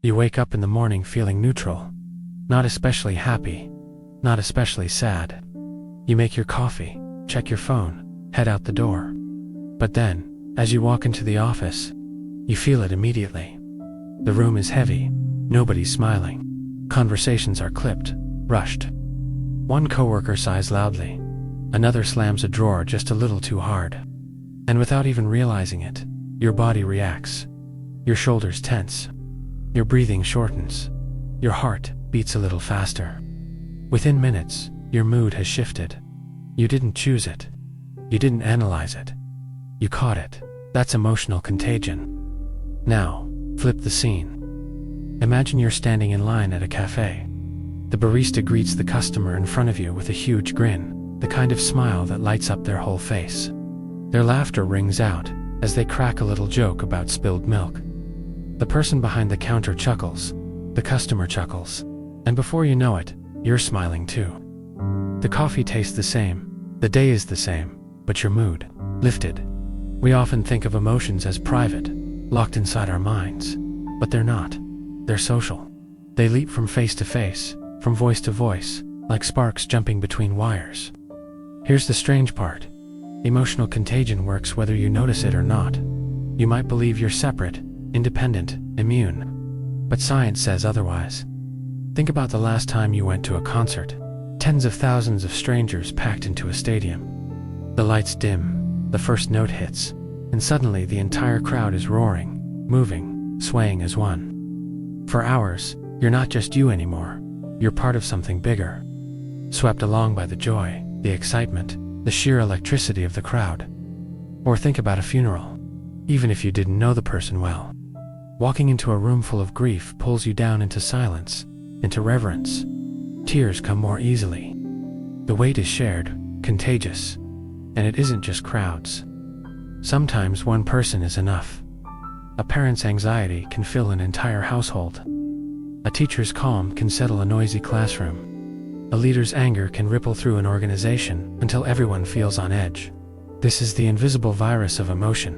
You wake up in the morning feeling neutral. Not especially happy, not especially sad. You make your coffee, check your phone, head out the door. But then, as you walk into the office, you feel it immediately. The room is heavy, nobody's smiling. Conversations are clipped, rushed. One coworker sighs loudly, another slams a drawer just a little too hard. And without even realizing it, your body reacts. Your shoulders tense. Your breathing shortens. Your heart beats a little faster. Within minutes, your mood has shifted. You didn't choose it. You didn't analyze it. You caught it. That's emotional contagion. Now, flip the scene. Imagine you're standing in line at a cafe. The barista greets the customer in front of you with a huge grin, the kind of smile that lights up their whole face. Their laughter rings out as they crack a little joke about spilled milk. The person behind the counter chuckles, the customer chuckles, and before you know it, you're smiling too. The coffee tastes the same, the day is the same, but your mood, lifted. We often think of emotions as private, locked inside our minds, but they're not. They're social. They leap from face to face, from voice to voice, like sparks jumping between wires. Here's the strange part. Emotional contagion works whether you notice it or not. You might believe you're separate, independent, immune, but science says otherwise. Think about the last time you went to a concert. Tens of thousands of strangers packed into a stadium. The lights dim, the first note hits, and suddenly the entire crowd is roaring, moving, swaying as one. For hours, you're not just you anymore. You're part of something bigger. Swept along by the joy, the excitement, the sheer electricity of the crowd. Or think about a funeral. Even if you didn't know the person well. Walking into a room full of grief pulls you down into silence, into reverence. Tears come more easily. The weight is shared, contagious. And it isn't just crowds. Sometimes one person is enough. A parent's anxiety can fill an entire household. A teacher's calm can settle a noisy classroom. A leader's anger can ripple through an organization until everyone feels on edge. This is the invisible virus of emotion.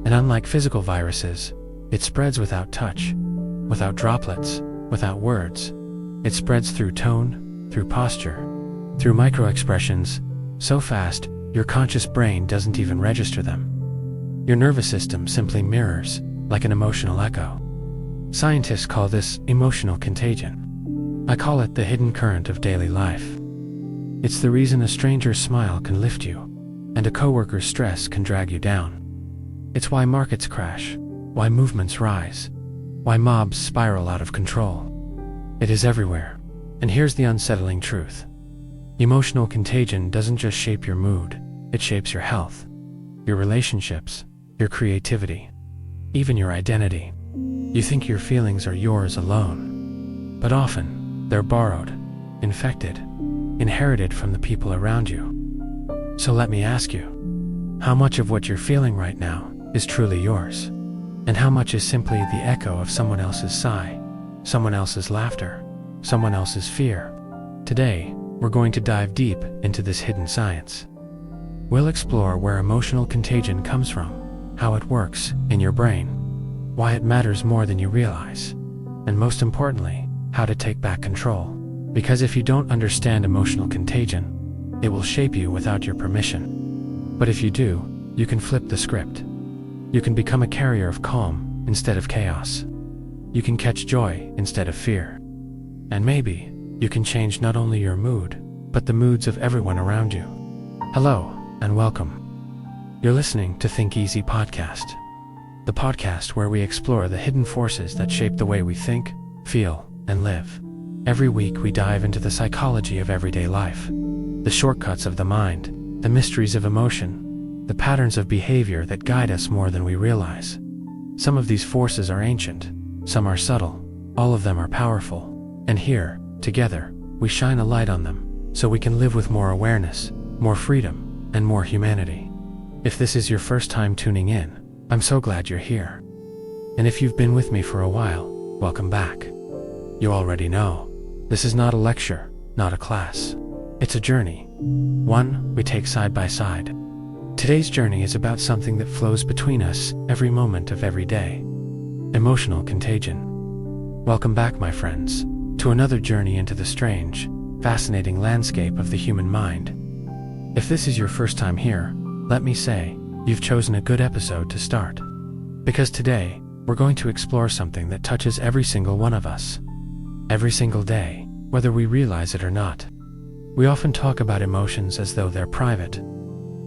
And unlike physical viruses, it spreads without touch, without droplets, without words. It spreads through tone, through posture, through micro-expressions, so fast your conscious brain doesn't even register them. Your nervous system simply mirrors, like an emotional echo. Scientists call this emotional contagion. I call it the hidden current of daily life. It's the reason a stranger's smile can lift you, and a coworker's stress can drag you down. It's why markets crash, why movements rise, why mobs spiral out of control. It is everywhere. And here's the unsettling truth. Emotional contagion doesn't just shape your mood, it shapes your health, your relationships, your creativity, even your identity. You think your feelings are yours alone, but often they're borrowed, infected, inherited from the people around you. So let me ask you, how much of what you're feeling right now is truly yours? And how much is simply the echo of someone else's sigh, someone else's laughter, someone else's fear? Today, we're going to dive deep into this hidden science. We'll explore where emotional contagion comes from, how it works in your brain, why it matters more than you realize, and most importantly, how to take back control. Because if you don't understand emotional contagion, it will shape you without your permission. But if you do, you can flip the script. You can become a carrier of calm instead of chaos. You can catch joy instead of fear. And maybe you can change not only your mood, but the moods of everyone around you. Hello, and welcome. You're listening to Think Easy Podcast, the podcast where we explore the hidden forces that shape the way we think, feel, and live. Every week we dive into the psychology of everyday life, the shortcuts of the mind, the mysteries of emotion, the patterns of behavior that guide us more than we realize. Some of these forces are ancient, some are subtle, all of them are powerful. And here, together, we shine a light on them, so we can live with more awareness, more freedom, and more humanity. If this is your first time tuning in, I'm so glad you're here. And if you've been with me for a while, welcome back. You already know, this is not a lecture, not a class. It's a journey, one we take side by side. Today's journey is about something that flows between us every moment of every day. Emotional contagion. Welcome back, my friends, to another journey into the strange, fascinating landscape of the human mind. If this is your first time here, let me say, you've chosen a good episode to start. Because today, we're going to explore something that touches every single one of us. Every single day, whether we realize it or not. We often talk about emotions as though they're private.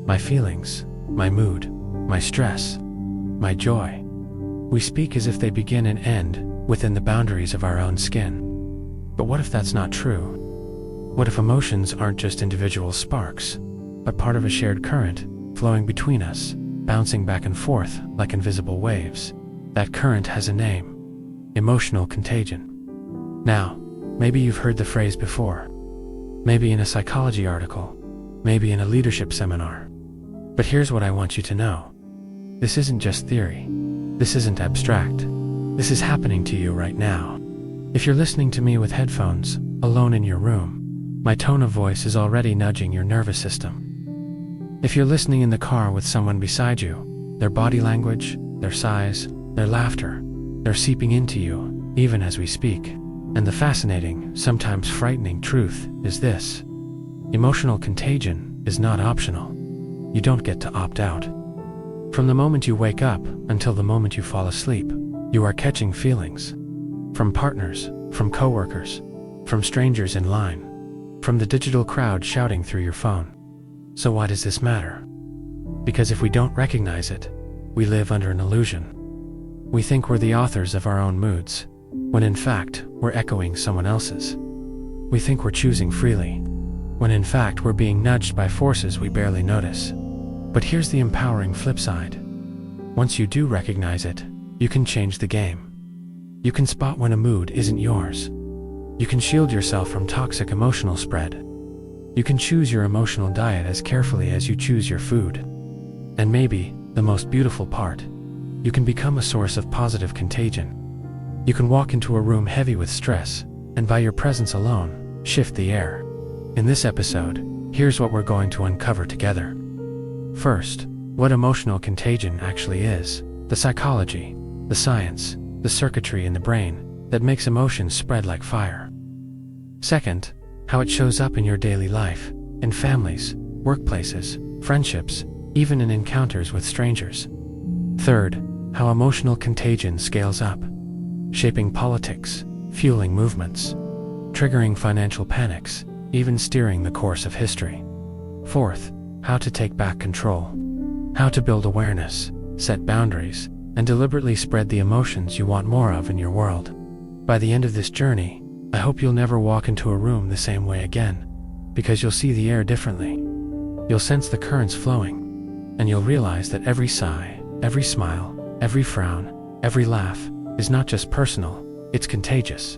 My feelings, my mood, my stress, my joy. We speak as if they begin and end within the boundaries of our own skin. But what if that's not true? What if emotions aren't just individual sparks, but part of a shared current flowing between us, bouncing back and forth like invisible waves? That current has a name: emotional contagion. Now, maybe you've heard the phrase before. Maybe in a psychology article, maybe in a leadership seminar. But here's what I want you to know. This isn't just theory. This isn't abstract. This is happening to you right now. If you're listening to me with headphones, alone in your room, my tone of voice is already nudging your nervous system. If you're listening in the car with someone beside you, their body language, their sighs, their laughter, they're seeping into you, even as we speak. And the fascinating, sometimes frightening truth is this: emotional contagion is not optional. You don't get to opt out. From the moment you wake up until the moment you fall asleep, you are catching feelings. From partners, from coworkers, from strangers in line, from the digital crowd shouting through your phone. So why does this matter? Because if we don't recognize it, we live under an illusion. We think we're the authors of our own moods, when in fact, we're echoing someone else's. We think we're choosing freely, when in fact we're being nudged by forces we barely notice. But here's the empowering flip side. Once you do recognize it, you can change the game. You can spot when a mood isn't yours. You can shield yourself from toxic emotional spread. You can choose your emotional diet as carefully as you choose your food. And maybe, the most beautiful part, you can become a source of positive contagion. You can walk into a room heavy with stress, and by your presence alone, shift the air. In this episode, here's what we're going to uncover together. First, what emotional contagion actually is, the psychology, the science, the circuitry in the brain that makes emotions spread like fire. Second, how it shows up in your daily life, in families, workplaces, friendships, even in encounters with strangers. Third, how emotional contagion scales up, shaping politics, fueling movements, triggering financial panics, even steering the course of history. Fourth, how to take back control, how to build awareness, set boundaries, and deliberately spread the emotions you want more of in your world. By the end of this journey, I hope you'll never walk into a room the same way again, because you'll see the air differently. You'll sense the currents flowing, and you'll realize that every sigh, every smile, every frown, every laugh is not just personal, it's contagious.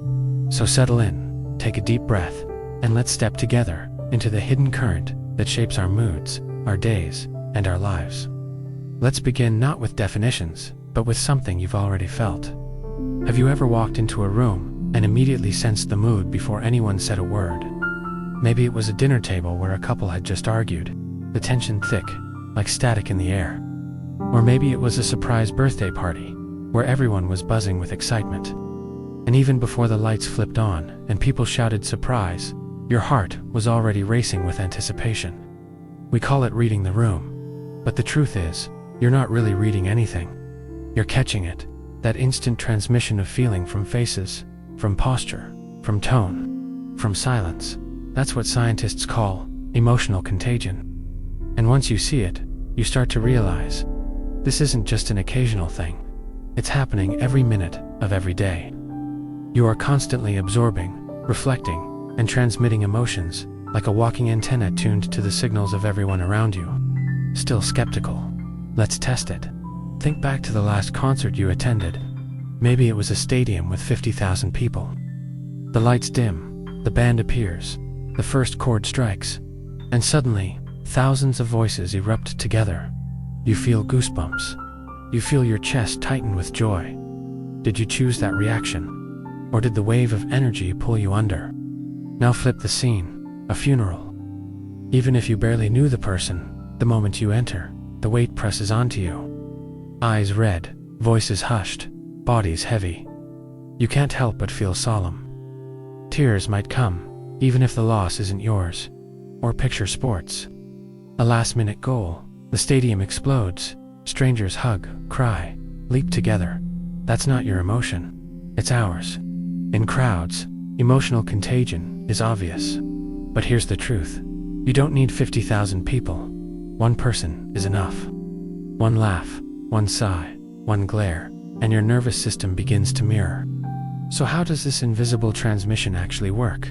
So settle in, take a deep breath, and let's step together into the hidden current that shapes our moods, our days, and our lives. Let's begin not with definitions, but with something you've already felt. Have you ever walked into a room and immediately sensed the mood before anyone said a word? Maybe it was a dinner table where a couple had just argued, the tension thick, like static in the air. Or maybe it was a surprise birthday party, where everyone was buzzing with excitement. And even before the lights flipped on and people shouted surprise, your heart was already racing with anticipation. We call it reading the room. But the truth is, you're not really reading anything. You're catching it, that instant transmission of feeling from faces, from posture, from tone, from silence. That's what scientists call emotional contagion. And once you see it, you start to realize, this isn't just an occasional thing. It's happening every minute of every day. You are constantly absorbing, reflecting, and transmitting emotions, like a walking antenna tuned to the signals of everyone around you. Still skeptical? Let's test it. Think back to the last concert you attended. Maybe it was a stadium with 50,000 people. The lights dim, the band appears, the first chord strikes, and suddenly, thousands of voices erupt together. You feel goosebumps. You feel your chest tighten with joy. Did you choose that reaction? Or did the wave of energy pull you under? Now flip the scene, a funeral. Even if you barely knew the person, the moment you enter, the weight presses onto you. Eyes red, voices hushed, bodies heavy. you can't help but feel solemn. Tears might come, even if the loss isn't yours. Or picture sports. A last-minute goal, the stadium explodes, strangers hug, cry, leap together. That's not your emotion. It's ours. In crowds, emotional contagion is obvious. But here's the truth. You don't need 50,000 people. One person is enough. One laugh, one sigh, one glare, and your nervous system begins to mirror. So how does this invisible transmission actually work?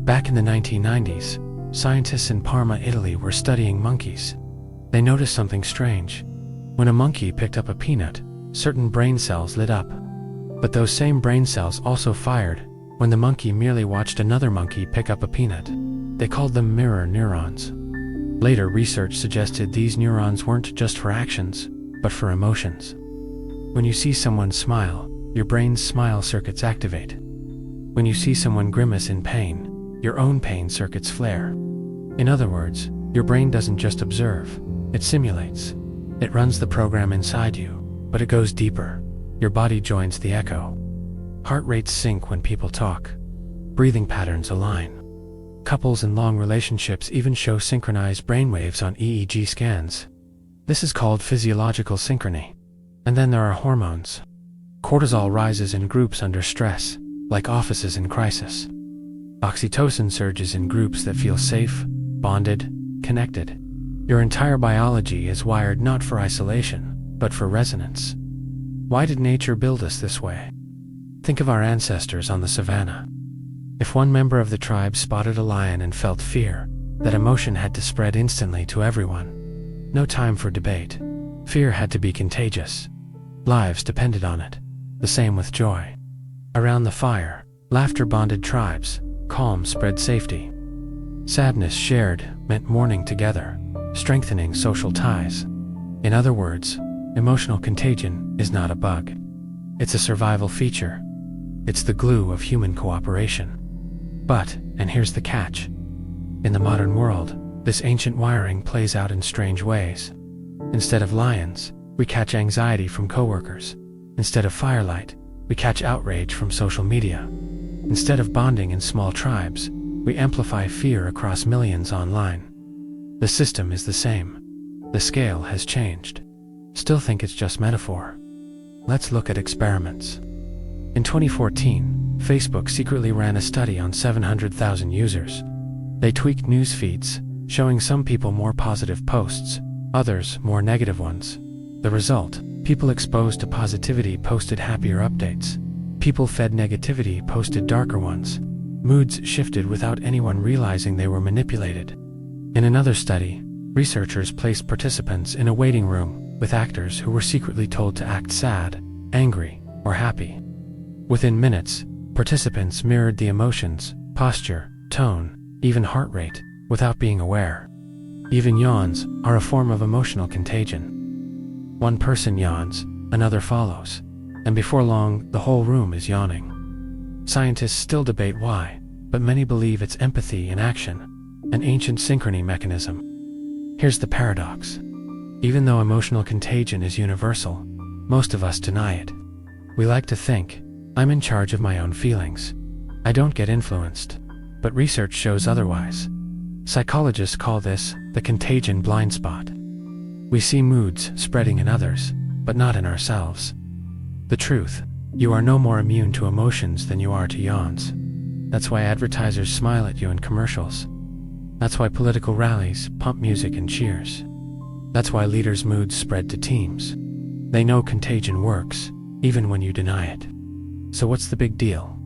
Back in the 1990s, scientists in Parma, Italy were studying monkeys. They noticed something strange. When a monkey picked up a peanut, certain brain cells lit up. But those same brain cells also fired when the monkey merely watched another monkey pick up a peanut. They called them mirror neurons. Later research suggested these neurons weren't just for actions, but for emotions. When you see someone smile, your brain's smile circuits activate. When you see someone grimace in pain, your own pain circuits flare. In other words, your brain doesn't just observe, it simulates. It runs the program inside you, but it goes deeper. Your body joins the echo. Heart rates sync when people talk. Breathing patterns align. Couples in long relationships even show synchronized brainwaves on EEG scans. This is called physiological synchrony. And then there are hormones. Cortisol rises in groups under stress, like offices in crisis. Oxytocin surges in groups that feel safe, bonded, connected. Your entire biology is wired not for isolation, but for resonance. Why did nature build us this way? Think of our ancestors on the savannah. If one member of the tribe spotted a lion and felt fear, that emotion had to spread instantly to everyone. No time for debate. Fear had to be contagious. Lives depended on it. The same with joy. Around the fire, laughter bonded tribes, calm spread safety. Sadness shared meant mourning together, strengthening social ties. In other words, emotional contagion is not a bug. It's a survival feature. It's the glue of human cooperation. But, and here's the catch, in the modern world, this ancient wiring plays out in strange ways. Instead of lions, we catch anxiety from coworkers. Instead of firelight, we catch outrage from social media. Instead of bonding in small tribes, we amplify fear across millions online. The system is the same. The scale has changed. Still think it's just metaphor. Let's look at experiments. In 2014, Facebook secretly ran a study on 700,000 users. They tweaked news feeds, showing some people more positive posts, others more negative ones. The result, people exposed to positivity posted happier updates. People fed negativity posted darker ones. Moods shifted without anyone realizing they were manipulated. In another study, researchers placed participants in a waiting room with actors who were secretly told to act sad, angry, or happy. Within minutes, participants mirrored the emotions, posture, tone, even heart rate, without being aware. Even yawns are a form of emotional contagion. One person yawns, another follows, and before long, the whole room is yawning. Scientists still debate why, but many believe it's empathy in action, an ancient synchrony mechanism. Here's the paradox. Even though emotional contagion is universal, most of us deny it. We like to think, I'm in charge of my own feelings. I don't get influenced. But research shows otherwise. Psychologists call this the contagion blind spot. We see moods spreading in others, but not in ourselves. The truth, you are no more immune to emotions than you are to yawns. That's why advertisers smile at you in commercials. That's why political rallies pump music and cheers. That's why leaders' moods spread to teams. They know contagion works, even when you deny it. So what's the big deal?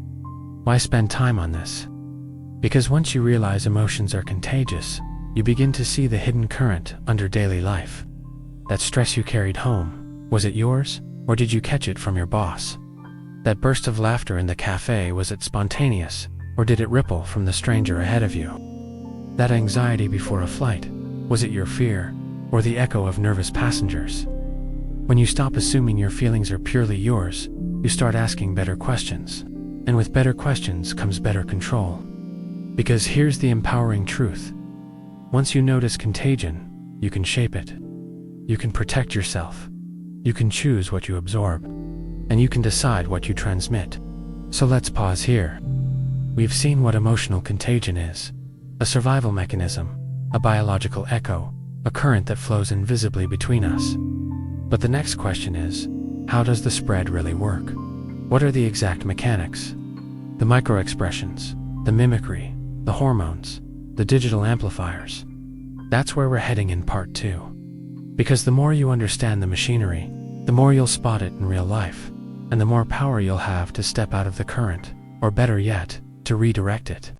Why spend time on this? Because once you realize emotions are contagious, you begin to see the hidden current under daily life. That stress you carried home, was it yours, or did you catch it from your boss? That burst of laughter in the cafe, was it spontaneous, or did it ripple from the stranger ahead of you? That anxiety before a flight, was it your fear, or the echo of nervous passengers? When you stop assuming your feelings are purely yours, you start asking better questions. And with better questions comes better control. Because here's the empowering truth. Once you notice contagion, you can shape it. You can protect yourself. You can choose what you absorb. And you can decide what you transmit. So let's pause here. We've seen what emotional contagion is: a survival mechanism, a biological echo, a current that flows invisibly between us. But the next question is, how does the spread really work? What are the exact mechanics? The microexpressions, the mimicry, the hormones, the digital amplifiers. That's where we're heading in part 2. Because the more you understand the machinery, the more you'll spot it in real life, and the more power you'll have to step out of the current, or better yet, to redirect it.